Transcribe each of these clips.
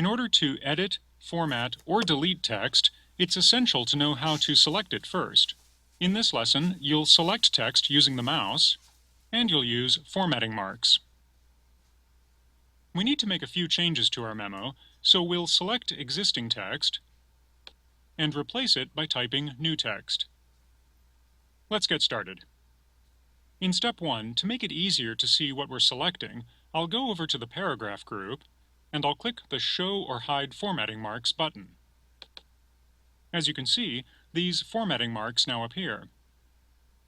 In order to edit, format, or delete text, it's essential to know how to select it first. In this lesson, you'll select text using the mouse, and you'll use formatting marks. We need to make a few changes to our memo, so we'll select existing text and replace it by typing new text. Let's get started. In step 1, to make it easier to see what we're selecting, I'll go over to the paragraph group, and I'll click the Show or Hide Formatting Marks button. As you can see, these formatting marks now appear.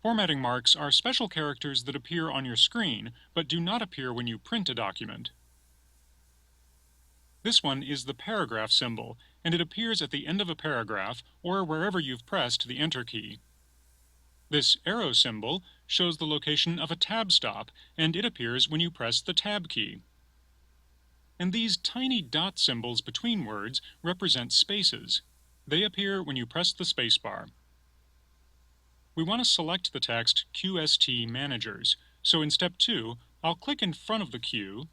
Formatting marks are special characters that appear on your screen, but do not appear when you print a document. This one is the paragraph symbol, and it appears at the end of a paragraph or wherever you've pressed the Enter key. This arrow symbol shows the location of a tab stop, and it appears when you press the Tab key. And these tiny dot symbols between words represent spaces. They appear when you press the spacebar. We want to select the text QST Managers, so in step 2, I'll click in front of the Q,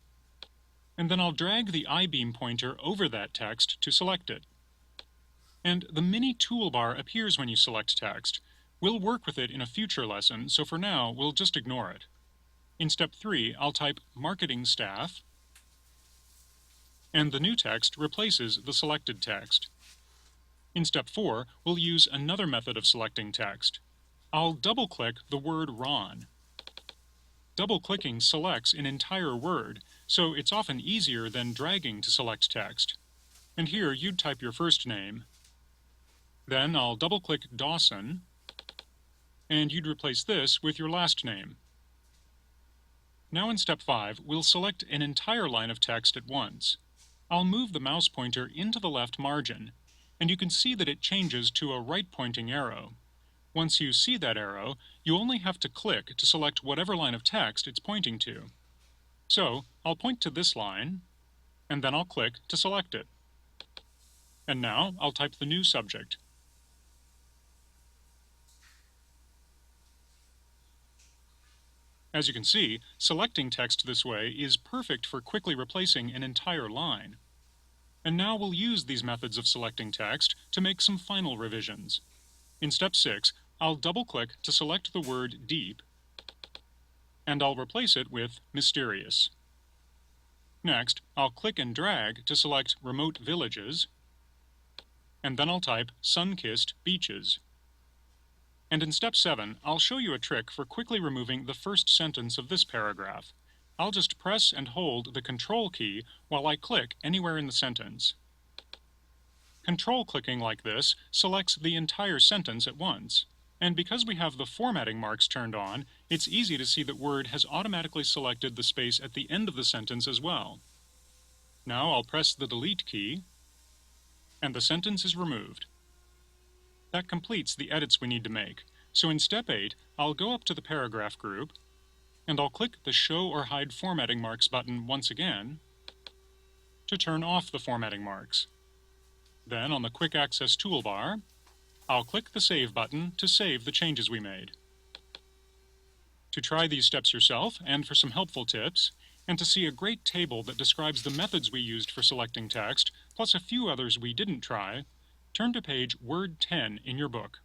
and then I'll drag the I-beam pointer over that text to select it. And the mini toolbar appears when you select text. We'll work with it in a future lesson, so for now, we'll just ignore it. In step 3, I'll type Marketing Staff, and the new text replaces the selected text. In step 4, we'll use another method of selecting text. I'll double-click the word Ron. Double-clicking selects an entire word, so it's often easier than dragging to select text. And here, you'd type your first name. Then I'll double-click Dawson, and you'd replace this with your last name. Now in step 5, we'll select an entire line of text at once. I'll move the mouse pointer into the left margin, and you can see that it changes to a right-pointing arrow. Once you see that arrow, you only have to click to select whatever line of text it's pointing to. So, I'll point to this line, and then I'll click to select it. And now, I'll type the new subject. As you can see, selecting text this way is perfect for quickly replacing an entire line. And now we'll use these methods of selecting text to make some final revisions. In step 6, I'll double-click to select the word deep, and I'll replace it with mysterious. Next, I'll click and drag to select remote villages, and then I'll type sun-kissed beaches. And in step 7, I'll show you a trick for quickly removing the first sentence of this paragraph. I'll just press and hold the Control key while I click anywhere in the sentence. Control clicking like this selects the entire sentence at once. And because we have the formatting marks turned on, it's easy to see that Word has automatically selected the space at the end of the sentence as well. Now I'll press the Delete key, and the sentence is removed. That completes the edits we need to make. So in step 8, I'll go up to the paragraph group, and I'll click the Show or Hide Formatting Marks button once again to turn off the formatting marks. Then on the Quick Access toolbar, I'll click the Save button to save the changes we made. To try these steps yourself, and for some helpful tips, and to see a great table that describes the methods we used for selecting text, plus a few others we didn't try, turn to page Word 10 in your book.